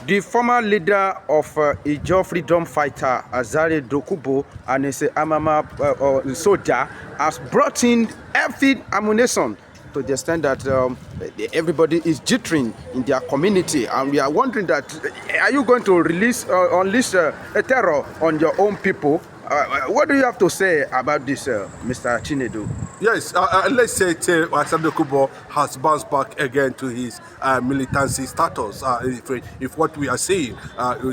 The former leader of Igbo freedom fighter Asari Dokubo and his Amama soldier has brought in heavy ammunition to the extent that everybody is jittering in their community, and we are wondering that are you going to unleash a terror on your own people? What do you have to say about this, Mr. Chinedu? Yes, let's say Asari Dokubo has bounced back again to his militancy status. If what we are saying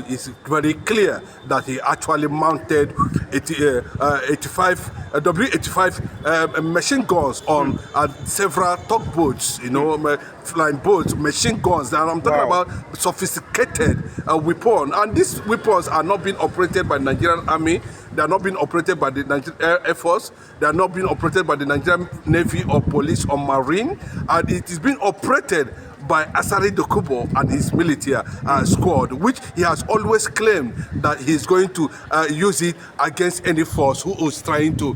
is very clear that he actually mounted 85 W85 machine guns on several tugboats, flying boats, machine guns. And I'm talking about sophisticated weapons. And these weapons are not being operated by the Nigerian Army. They are not being operated by the Nigerian Air Force. They are not being operated by the Nigerian Navy or Police or Marine. And it is being operated by Asari Dokubo and his Militia squad, which he has always claimed that he's going to use it against any force who is trying to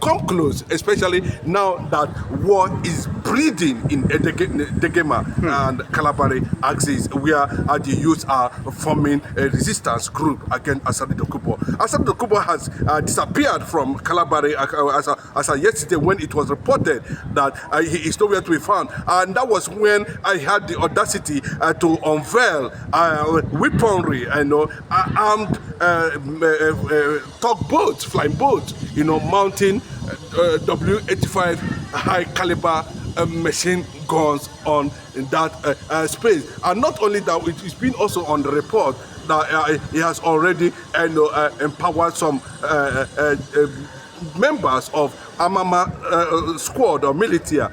come close, especially now that war is breeding in Degema and Kalabari axis, where the youth are forming a resistance group against Asari Dokubo. Asari Dokubo has disappeared from Kalabari as of yesterday, when it was reported that he is nowhere to be found, and that was when I had the audacity to unveil weaponry, armed tugboats, flying boats, mounting W85 high caliber machine guns on that space. And not only that, it's been also on the report that he has already empowered some members of Amama squad or Militia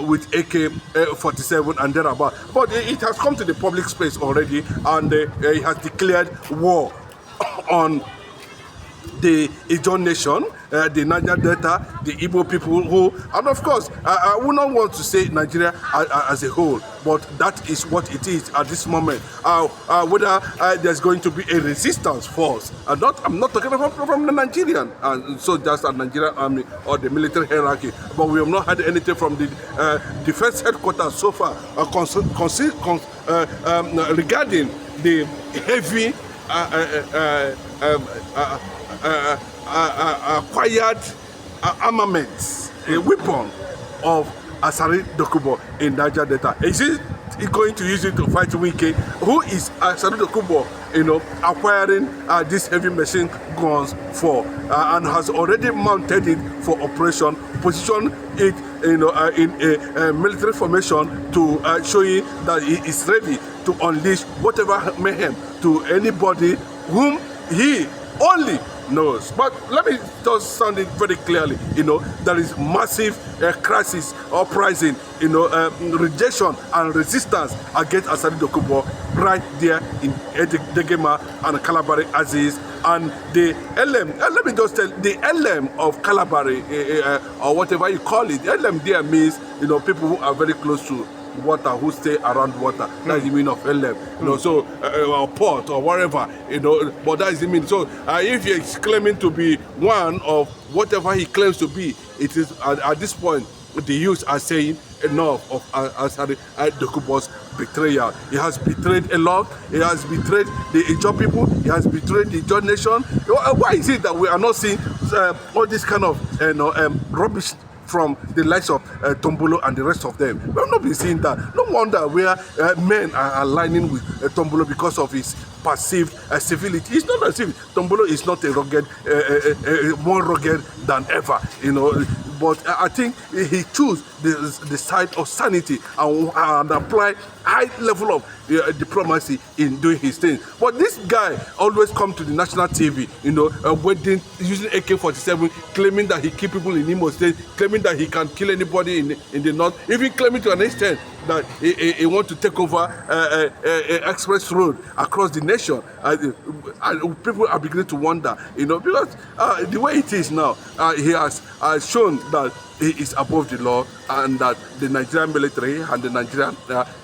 with AK-47 and thereabout. But it has come to the public space already, and he has declared war on the Igbo nation, the Niger Delta, the Igbo people and of course, I would not want to say Nigeria as a whole, but that is what it is at this moment. Whether there's going to be a resistance force, I'm not talking about from the Nigerian soldiers and Nigerian army or the military hierarchy, but we have not had anything from the defense headquarters so far regarding the heavy acquired armaments, a weapon of Asari Dokubo in Niger Delta. Is he going to use it to fight Wike? Who is Asari Dokubo, acquiring these heavy machine guns for, and has already mounted it for operation, position it, in a military formation to show you that he is ready to unleash whatever mayhem to anybody whom he only knows. But let me just sound it very clearly. There is massive crisis, uprising, rejection and resistance against Asari Dokubo right there in Degema and Kalabari Aziz. And the LM, let me just tell the LM of Kalabari, or whatever you call it, LM there means, people who are very close to water, who stay around water. That's the meaning of LM. So or port or wherever, but that is the meaning. So if he is claiming to be one of whatever he claims to be, it is at this point the youth are saying enough of Asari Dokubo's betrayal. He has betrayed a lot. He has betrayed the Igbo people. He has betrayed the Igbo nation. Why is it that we are not seeing all this kind of rubbish from the likes of Tombolo and the rest of them? We have not been seeing that. No wonder where men are aligning with Tombolo because of his perceived civility. It's not as if Tombolo is not a rugged, more rugged than ever, But I think he chose the side of sanity and apply high level of diplomacy in doing his thing. But this guy always come to the national TV, wedding, using AK-47, claiming that he kill people in Imo State, claiming that he can kill anybody in the north, even claiming to an extent that he want to take over express road across the nation. And people are beginning to wonder, because the way it is now, he has shown that he is above the law and that the Nigerian military and the Nigerian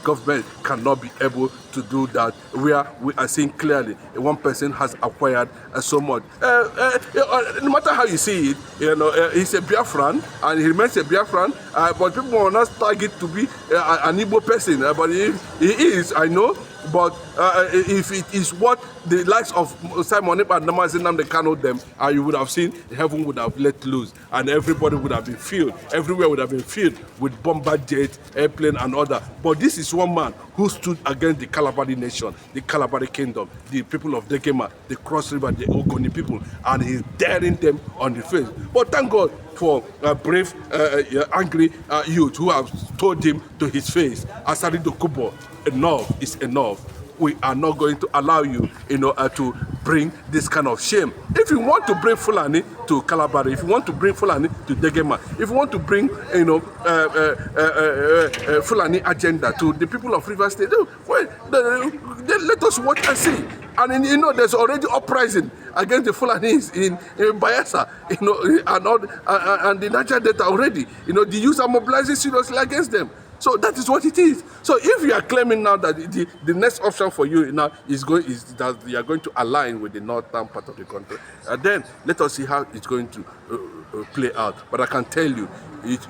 government cannot be able to do that. We are seeing clearly one person has acquired so much. No matter how you see it, he's a Biafran and he remains a Biafran, but people will not target to be an Igbo person. But he is, I know. But if it is what the likes of Simon Ekpa and Nnamdi Kanu them, you would have seen heaven would have let loose and everybody would have been filled. Everywhere would have been filled with bomber jets, airplane and other. But this is one man who stood against the Kalabari nation, the Kalabari kingdom, the people of Dekema, the Cross River, the Ogoni people, and he's daring them on the face. But thank God for brave, angry youth who have told him to his face, Asari Dokubo, enough is enough. We are not going to allow you, to bring this kind of shame. If you want to bring Fulani to Kalabari, if you want to bring Fulani to Degema, if you want to bring, Fulani agenda to the people of River State, let us watch and see. And there's already uprising against the Fulanis in Bayelsa, and the Niger Delta already. The youth are mobilizing seriously against them. So that is what it is. So if you are claiming now that the next option for you now is that you are going to align with the northern part of the country, then let us see how it's going to play out. But I can tell you,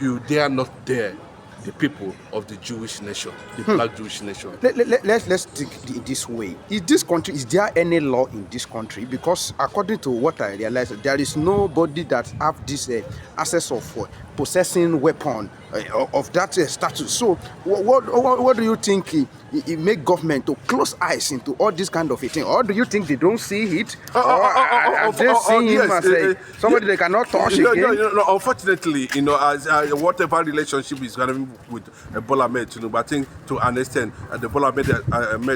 you dare not dare the people of the Jewish nation, the black Jewish nation. Let's think this way. Is there any law in this country? Because according to what I realized, there is nobody that have this access of possessing weapon of that status. So what do you think it make government to close eyes into all this kind of a thing? Or do you think they don't see it? Or they see him as somebody they cannot touch again? No, unfortunately, as whatever relationship is going to be with Bola Ahmed Tinubu, I think to an extent, the Bola Ahmed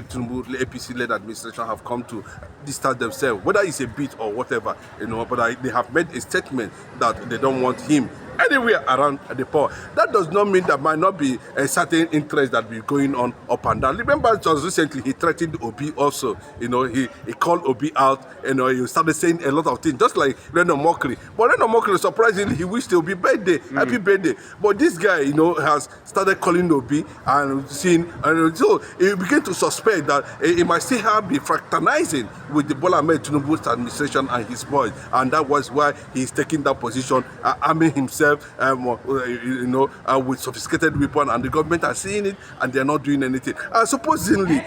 Tinubu APC-led administration have come to distance themselves, whether it's a bit or whatever, but they have made a statement that they don't want him anywhere around the power. That does not mean there might not be a certain interest that be going on up and down. Remember, just recently he threatened Obi also. He called Obi out. He started saying a lot of things, just like Reno Mokri. But Reno Mokri, surprisingly, he wished Obi birthday, happy birthday. But this guy, has started calling Obi and seeing, and so he began to suspect that he might still be fraternizing with the Bola Ahmed Tinubu's administration and his boys, and that was why he's taking that position, arming himself. With sophisticated weapons, and the government are seeing it and they're not doing anything. Supposedly,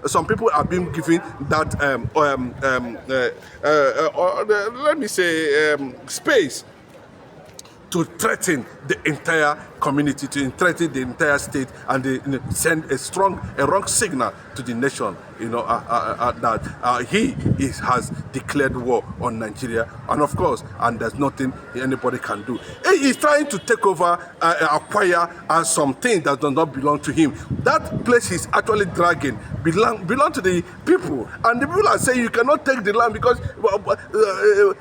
some people are being given that let me say space to threaten the entire community, to threaten the entire state, and send a wrong signal to the nation, that he has declared war on Nigeria, and of course, and there's nothing anybody can do. He is trying to take over, acquire something that does not belong to him. That place he's actually dragging belong to the people, and the people are saying you cannot take the land because,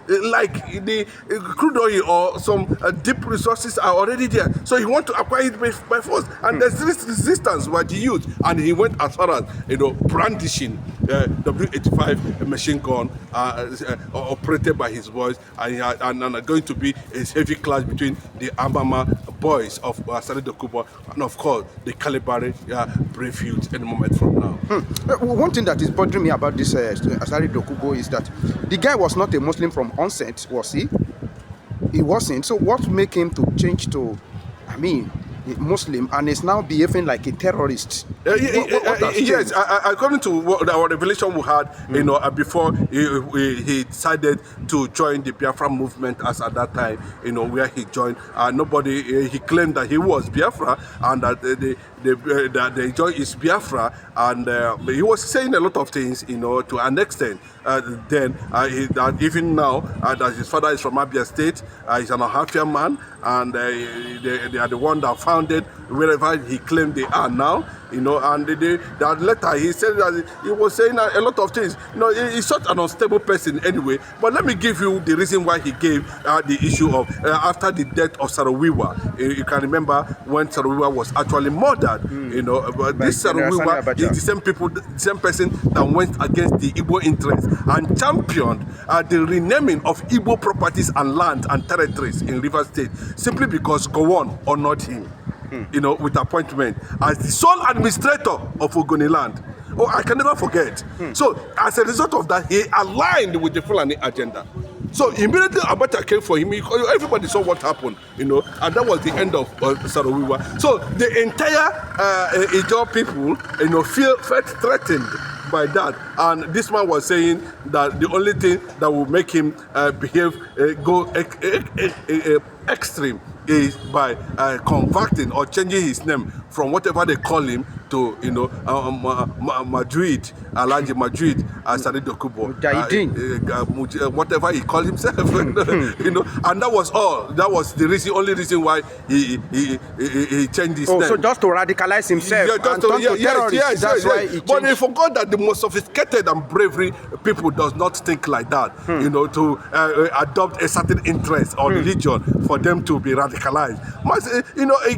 like the crude oil or some deep resources are already there. So he want to acquire it by force, and there's this resistance by the youth, and he went as far as brandishing W85 machine gun operated by his boys, and going to be a heavy clash between the Amama boys of Asari Dokubo and of course the Kalabari brave youth any moment from now. One thing that is bothering me about this Asari Dokubo is that the guy was not a Muslim from onset, was he? He wasn't. So what made him to change to, Muslim, and is now behaving like a terrorist? Yes, according to our revelation we had, before he decided to join the Biafra movement, as at that time, where he joined, he claimed that he was Biafra and that the joy is Biafra, and he was saying a lot of things, to an extent. That even now, that his father is from Abia State, he's an Ohafia man, and they are the one that founded wherever he claimed they are now. and that letter, he said that he was saying a lot of things. He's such an unstable person anyway. But let me give you the reason why he gave the issue of after the death of Sarawiwa. You can remember when Sarawiwa was actually murdered. But this Sarawiwa is the same person that went against the Igbo interests and championed the renaming of Igbo properties and land and territories in Rivers State simply because Gowon honored him, with appointment as the sole administrator of Ogoni land. Oh, I can never forget. So as a result of that, he aligned with the Fulani agenda. So immediately Abacha came for him. Everybody saw what happened, and that was the end of Sarawiwa. So the entire Ijaw people, felt threatened by that. And this man was saying that the only thing that will make him go extreme is by converting or changing his name from whatever they call him to, Madrid, Alledge Madrid, Asari Dokubo, whatever he called himself, and that was all. That was the only reason why he changed his name. So just to radicalize himself, that's why he changed. But he forgot that the most sophisticated and bravery people does not think like that, to adopt a certain interest or religion for them to be radicalized.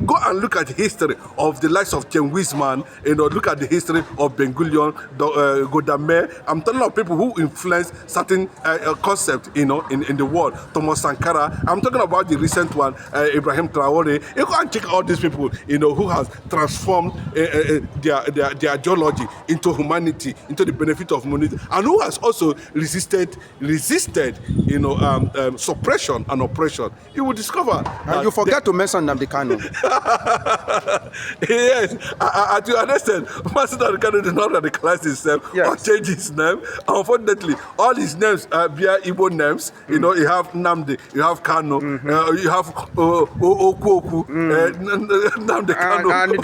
Go and look at the history of the likes of Ken Wiseman, look at the history of Ben-Gurion, Godame. I'm telling you people who influenced certain concepts, in the world. Thomas Sankara. I'm talking about the recent one, Ibrahim Traore. You go and check all these people, who has transformed their ideology into humanity, into the benefit of humanity, and who has also resisted, suppression and oppression. You will discover. And you forget to mention Nnamdi Kanu. Yes, to understand, Master Nnamdi Kanu did not radicalize himself or change his name. Unfortunately, all his names are via Igbo names. You have Nnamdi, you have Kanu, you have Okuoku, Nnamdi Kanu. And he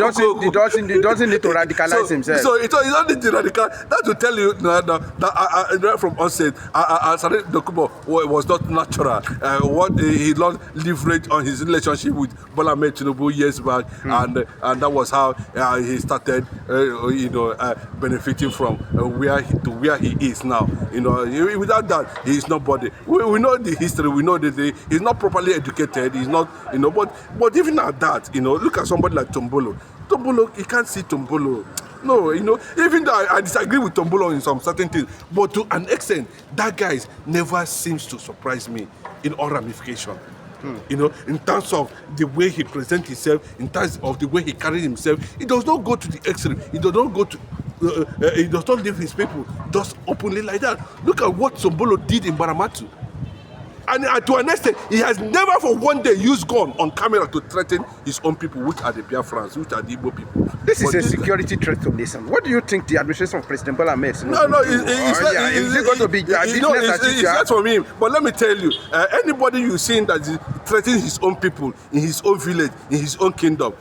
doesn't need to radicalize himself. So it doesn't need to radicalize. That will tell you that from onset, Asari Dokubo was not natural. What he lost leverage on his relationship with Bola Ahmed Tinubu years back, and that was how he started, benefiting from where he is now. Without that, he is nobody. We know the history. We know that he's not properly educated. He's not, But even at that, look at somebody like Tombolo. Tombolo, you can't see Tombolo. No, even though I disagree with Tombolo in some certain things, but to an extent, that guy never seems to surprise me in all ramifications. In terms of the way he presents himself, in terms of the way he carries himself, he does not go to the extreme. He does not go to, he does not leave his people just openly like that. Look at what Tombolo did in Baramatu. And to an extent, he has never for one day used gun on camera to threaten his own people, which are the Biafrans, which are the Igbo people. This is a security threat to nation. What do you think the administration of President Bola Ahmed is No, it's not. Is it going to be it's not for me. But let me tell you, anybody you see that is threatening his own people in his own village, in his own kingdom,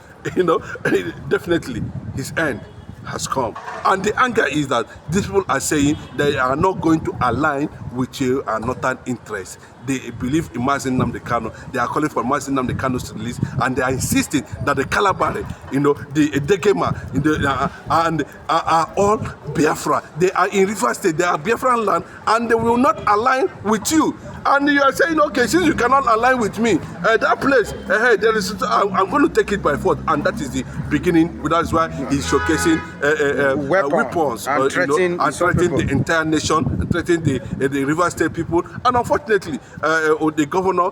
definitely his end has come. And the anger is that these people are saying they are not going to align with you and northern interests. They believe in Mazi Nnamdi Kanu. They are calling for Mazi Nnamdi Kanu's release, and they are insisting that the Kalabari, the Dekema, and are all Biafra. They are in Rivers State. They are Biafran land, and they will not align with you. And you are saying, okay, since you cannot align with me, that place, there is, I'm going to take it by force, and that is the beginning. That's why he's showcasing weapons, and threatening the entire nation, threatening the Rivers State people, and unfortunately, the governor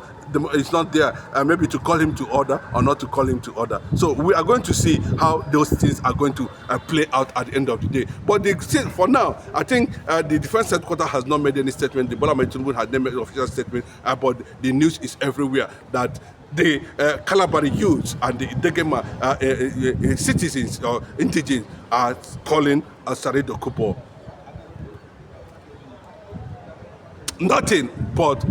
is not there, maybe to call him to order or not to call him to order. So we are going to see how those things are going to play out at the end of the day. But for now, I think the defense headquarters has not made any statement. The Bola Ahmed Tinubu has not made an official statement, but the news is everywhere that the Kalabari youths and the Degema citizens or indigents are calling Asari Dokubo nothing but